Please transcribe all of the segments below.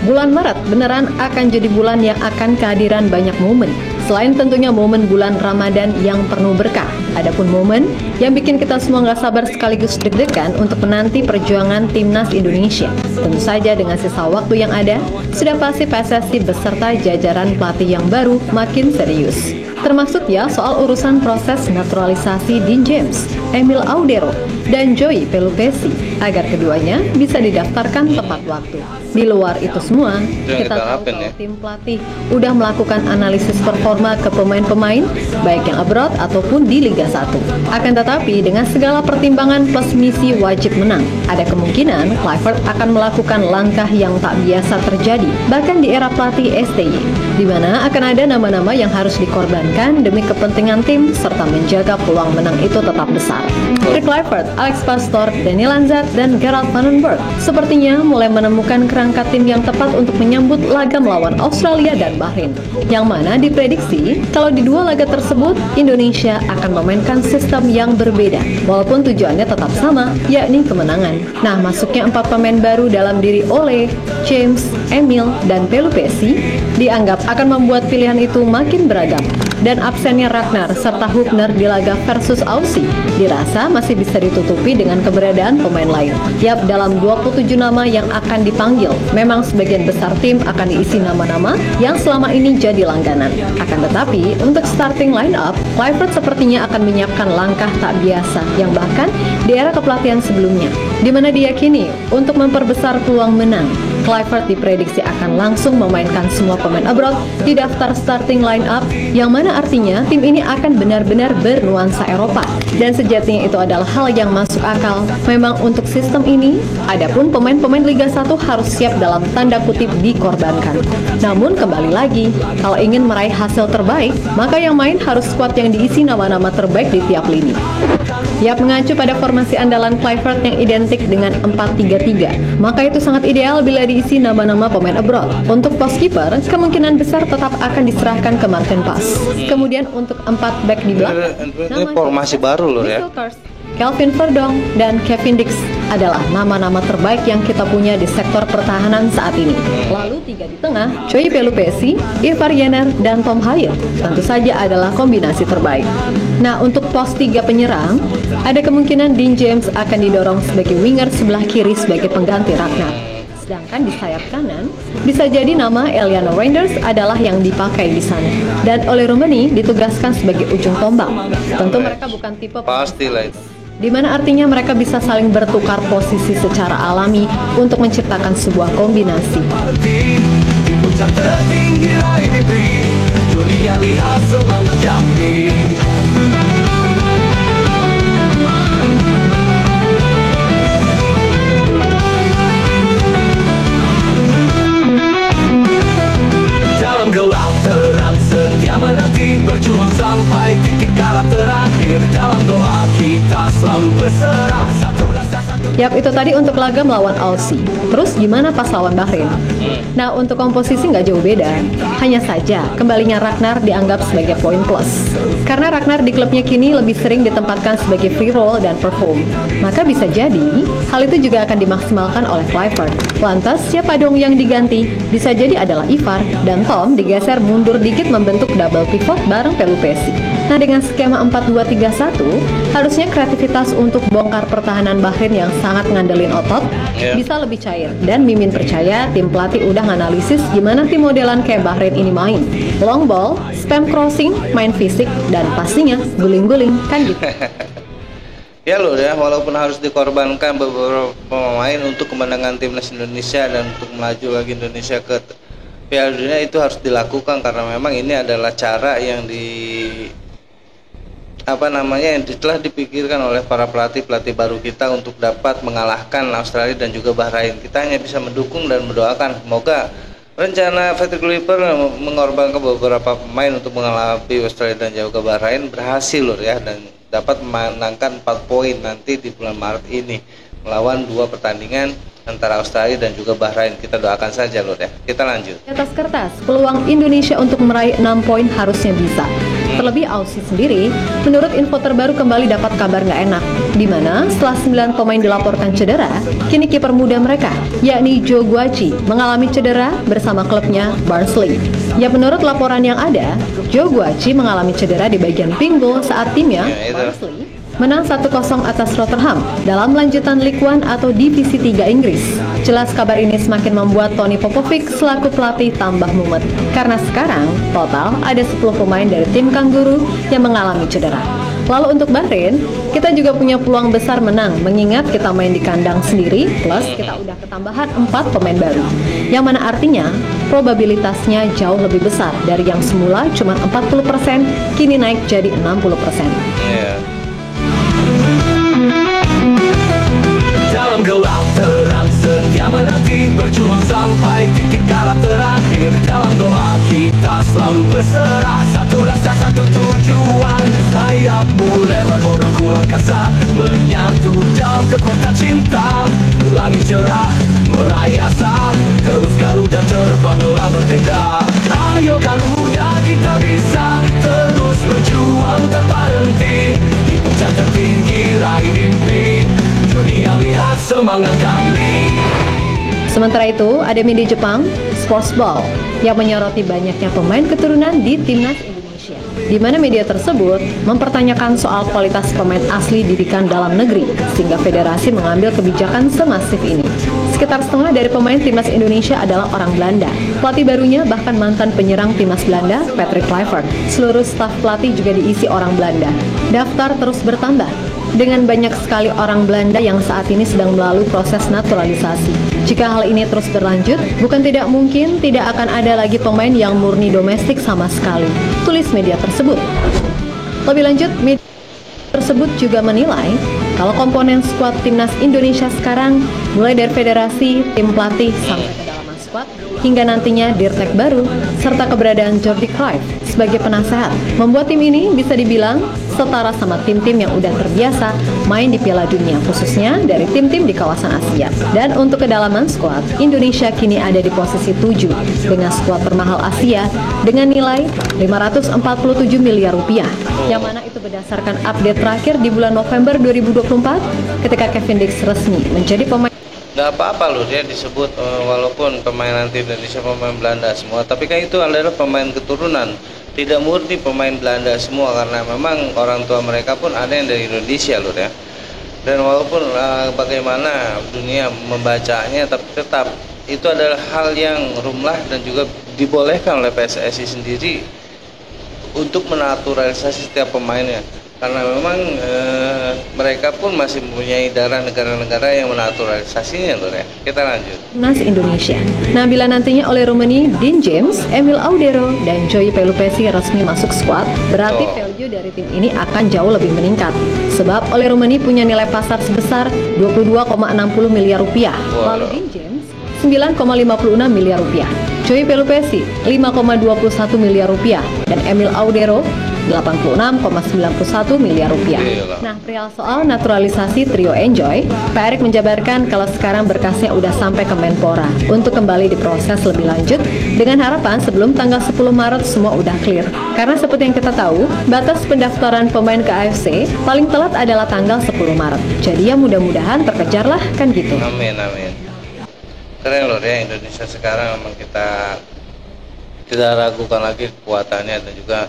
bulan Maret beneran akan jadi bulan yang akan kehadiran banyak momen. Selain tentunya momen bulan Ramadan yang penuh berkah, adapun momen yang bikin kita semua nggak sabar sekaligus deg-degan untuk menanti perjuangan timnas Indonesia. Tentu saja dengan sisa waktu yang ada, sudah pasti PSSI beserta jajaran pelatih yang baru makin serius. Termasuk ya soal urusan proses naturalisasi Dean James, Emil Audero, dan Joey Pelupesi agar keduanya bisa didaftarkan tepat waktu. Di luar itu semua, kita tahu kalau tim pelatih udah melakukan analisis performa ke pemain-pemain baik yang abroad ataupun di Liga 1. Akan tetapi dengan segala pertimbangan plus misi wajib menang, ada kemungkinan Kluivert akan melakukan langkah yang tak biasa terjadi bahkan di era pelatih STY, di mana akan ada nama-nama yang harus dikorbankan demi kepentingan tim serta menjaga peluang menang itu tetap besar. Rick Kluivert, Alex Pastoor, Danny Lanzat, dan Gerard van den Berg sepertinya mulai menemukan kerangka tim yang tepat untuk menyambut laga melawan Australia dan Bahrain, yang mana diprediksi kalau di dua laga tersebut Indonesia akan memainkan sistem yang berbeda walaupun tujuannya tetap sama, yakni kemenangan. Nah, masuknya 4 pemain baru dalam diri Ole, James, Emil, dan Pelupesi dianggap akan membuat pilihan itu makin beragam. Dan absennya Ragnar serta Hubner di laga versus Aussie dirasa masih bisa ditutupi dengan keberadaan pemain lain. Yap, dalam 27 nama yang akan dipanggil, memang sebagian besar tim akan diisi nama-nama yang selama ini jadi langganan. Akan tetapi, untuk starting line up, Kluivert sepertinya akan menyiapkan langkah tak biasa yang bahkan di era kepelatihan sebelumnya, di mana diyakini untuk memperbesar peluang menang, Kluivert diprediksi akan langsung memainkan semua pemain abroad di daftar starting line up, yang mana artinya tim ini akan benar-benar bernuansa Eropa. Dan sejatinya itu adalah hal yang masuk akal memang untuk sistem ini. Adapun pemain-pemain Liga 1 harus siap dalam tanda kutip dikorbankan. Namun kembali lagi, kalau ingin meraih hasil terbaik, maka yang main harus squad yang diisi nama-nama terbaik di tiap lini. Yap, mengacu pada formasi andalan Kluivert yang identik dengan 4-3-3, maka itu sangat ideal bila diisi nama-nama pemain abroad. Untuk pos kiper, kemungkinan besar tetap akan diserahkan ke Martin Pas. Kemudian untuk 4 back di belakang, ini formasi baru loh ya. Kelvin Verdong, dan Kevin Dix adalah nama-nama terbaik yang kita punya di sektor pertahanan saat ini. Lalu 3 di tengah, Joey Pelupesi, Ivar Jenner, dan Tom Haier tentu saja adalah kombinasi terbaik. Nah, untuk pos 3 penyerang, ada kemungkinan Dean James akan didorong sebagai winger sebelah kiri sebagai pengganti Ragnar. Sedangkan di sayap kanan, bisa jadi nama Eliano Reinders adalah yang dipakai di sana. Dan Ole Roemeny ditugaskan sebagai ujung tombak. Tentu mereka bukan tipe pastilah itu, di mana artinya mereka bisa saling bertukar posisi secara alami untuk menciptakan sebuah kombinasi. Dalam gelap terang setia menanti, berjuang sampai titik kalah terakhir. Dalam doa kita selalu berserah. Yap, itu tadi untuk laga melawan Aussie. Terus gimana pas lawan Bahrain? Nah, untuk komposisi nggak jauh beda. Hanya saja, kembalinya Ragnar dianggap sebagai poin plus. Karena Ragnar di klubnya kini lebih sering ditempatkan sebagai free roll dan perform. Maka bisa jadi, hal itu juga akan dimaksimalkan oleh Kluivert. Lantas, siapa dong yang diganti? Bisa jadi adalah Ivar, dan Tom digeser mundur dikit membentuk double pivot bareng Pelupesi. Nah, dengan skema 4-2-3-1, harusnya kreativitas untuk bongkar pertahanan Bahrain yang sangat ngandelin otot bisa lebih cair. Dan Mimin percaya tim pelatih udah nganalisis gimana tim modelan kayak Bahrain ini main. Long ball, spam crossing, main fisik, dan pastinya guling-guling, kan gitu. Ya loh ya, walaupun harus dikorbankan beberapa pemain untuk kemenangan timnas Indonesia dan untuk melaju lagi Indonesia ke Piala Dunia, itu harus dilakukan karena memang ini adalah cara yang yang telah dipikirkan oleh para pelatih baru kita untuk dapat mengalahkan Australia dan juga Bahrain. Kita hanya bisa mendukung dan mendoakan semoga rencana Patrick Kluivert mengorbankan beberapa pemain untuk menghadapi Australia dan juga Bahrain berhasil loh ya, dan dapat memenangkan 4 poin nanti di bulan Maret ini melawan 2 pertandingan antara Australia dan juga Bahrain. Kita doakan saja loh ya. Kita lanjut. Di atas kertas, peluang Indonesia untuk meraih 6 poin harusnya bisa. Terlebih Aussie sendiri, menurut info terbaru kembali dapat kabar nggak enak, di mana setelah 9 pemain dilaporkan cedera, kini kiper muda mereka, yakni Joe Guaci, mengalami cedera bersama klubnya Barnsley. Ya menurut laporan yang ada, Joe Guaci mengalami cedera di bagian pinggul saat timnya, Barnsley, menang 1-0 atas Rotherham dalam lanjutan League One atau Divisi 3 Inggris. Jelas kabar ini semakin membuat Tony Popovic selaku pelatih tambah mumet, karena sekarang total ada 10 pemain dari tim Kangguru yang mengalami cedera. Lalu untuk Bahrain, kita juga punya peluang besar menang mengingat kita main di kandang sendiri, plus kita udah ketambahan 4 pemain baru. Yang mana artinya probabilitasnya jauh lebih besar dari yang semula cuma 40%, kini naik jadi 60%. Dalam gelap terang setia menanti, berjuang sampai titik kalah terakhir. Dalam doa kita selalu berserah, satu rasa satu tujuan. Sayapmu lebar bodohku angkasa, menyatu dalam kekuatan cinta. Langit cerah meraih asa, terus Garuda terbanglah berbeda. Ayo Garuda, kita bisa terus berjuang tanpa henti. Di puncak tertinggi raih mimpi, dunia lihat semangat kami. Sementara itu, ada media Jepang, Sportsball, yang menyoroti banyaknya pemain keturunan di timnas Indonesia, di mana media tersebut mempertanyakan soal kualitas pemain asli didikan dalam negeri, sehingga federasi mengambil kebijakan semasif ini. Sekitar setengah dari pemain timnas Indonesia adalah orang Belanda. Pelatih barunya bahkan mantan penyerang timnas Belanda, Patrick Kluivert. Seluruh staf pelatih juga diisi orang Belanda. Daftar terus bertambah, dengan banyak sekali orang Belanda yang saat ini sedang melalui proses naturalisasi. Jika hal ini terus berlanjut, bukan tidak mungkin tidak akan ada lagi pemain yang murni domestik sama sekali, tulis media tersebut. Lebih lanjut, media tersebut juga menilai kalau komponen skuad timnas Indonesia sekarang, mulai dari federasi, tim pelatih, sampai kedalaman skuad, hingga nantinya dirtek baru, serta keberadaan Jordi Cruyff sebagai penasehat, membuat tim ini bisa dibilang setara sama tim-tim yang udah terbiasa main di Piala Dunia, khususnya dari tim-tim di kawasan Asia. Dan untuk kedalaman skuad, Indonesia kini ada di posisi 7 dengan skuad termahal Asia dengan nilai 547 miliar rupiah, yang mana itu berdasarkan update terakhir di bulan November 2024 ketika Kevin Dix resmi menjadi pemain. Nggak apa-apa loh dia disebut walaupun pemain nanti Indonesia pemain Belanda semua, tapi kan itu adalah pemain keturunan, tidak murni pemain Belanda semua, karena memang orang tua mereka pun ada yang dari Indonesia loh ya. Dan walaupun bagaimana dunia membacanya, tapi tetap itu adalah hal yang rumlah dan juga dibolehkan oleh PSSI sendiri untuk menaturalisasi setiap pemainnya, karena memang mereka pun masih mempunyai darah negara-negara yang menaturalisasinya loh ya. Kita lanjut. Timnas Indonesia. Nah, bila nantinya oleh Romani, Dean James, Emil Audero, dan Joey Pelupesi resmi masuk skuad, berarti value dari tim ini akan jauh lebih meningkat. Sebab oleh Romani punya nilai pasar sebesar 22,60 miliar rupiah. Lalu Dean James 9,56 miliar rupiah. Joey Pelupesi 5,21 miliar rupiah dan Emil Audero 86,91 miliar rupiah. Nah, perihal soal naturalisasi trio Enjoy, Pak Erick menjabarkan kalau sekarang berkasnya udah sampai ke Menpora untuk kembali diproses lebih lanjut dengan harapan sebelum tanggal 10 Maret semua udah clear. Karena seperti yang kita tahu, batas pendaftaran pemain ke AFC paling telat adalah tanggal 10 Maret. Jadi ya mudah-mudahan terkejar lah, kan gitu. Amin, amin. Keren loh ya, Indonesia sekarang memang kita tidak ragukan lagi kekuatannya, dan juga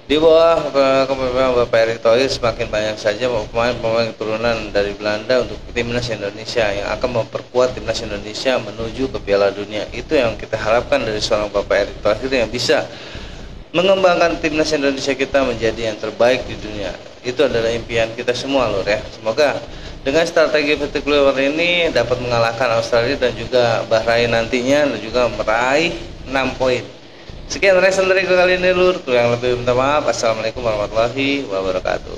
di bawah kepemimpinan Bapak Erick Thohir semakin banyak saja pemain-pemain keturunan dari Belanda untuk timnas Indonesia yang akan memperkuat timnas Indonesia menuju ke Piala Dunia. Itu yang kita harapkan dari seorang Bapak Erick Thohir yang bisa mengembangkan timnas Indonesia kita menjadi yang terbaik di dunia. Itu adalah impian kita semua loh ya. Semoga dengan strategi Patrick Kluivert ini dapat mengalahkan Australia dan juga Bahrain nantinya, dan juga meraih 6 poin. Sekian reaction dari kali ini lur, yang lebih minta maaf. Assalamualaikum warahmatullahi wabarakatuh.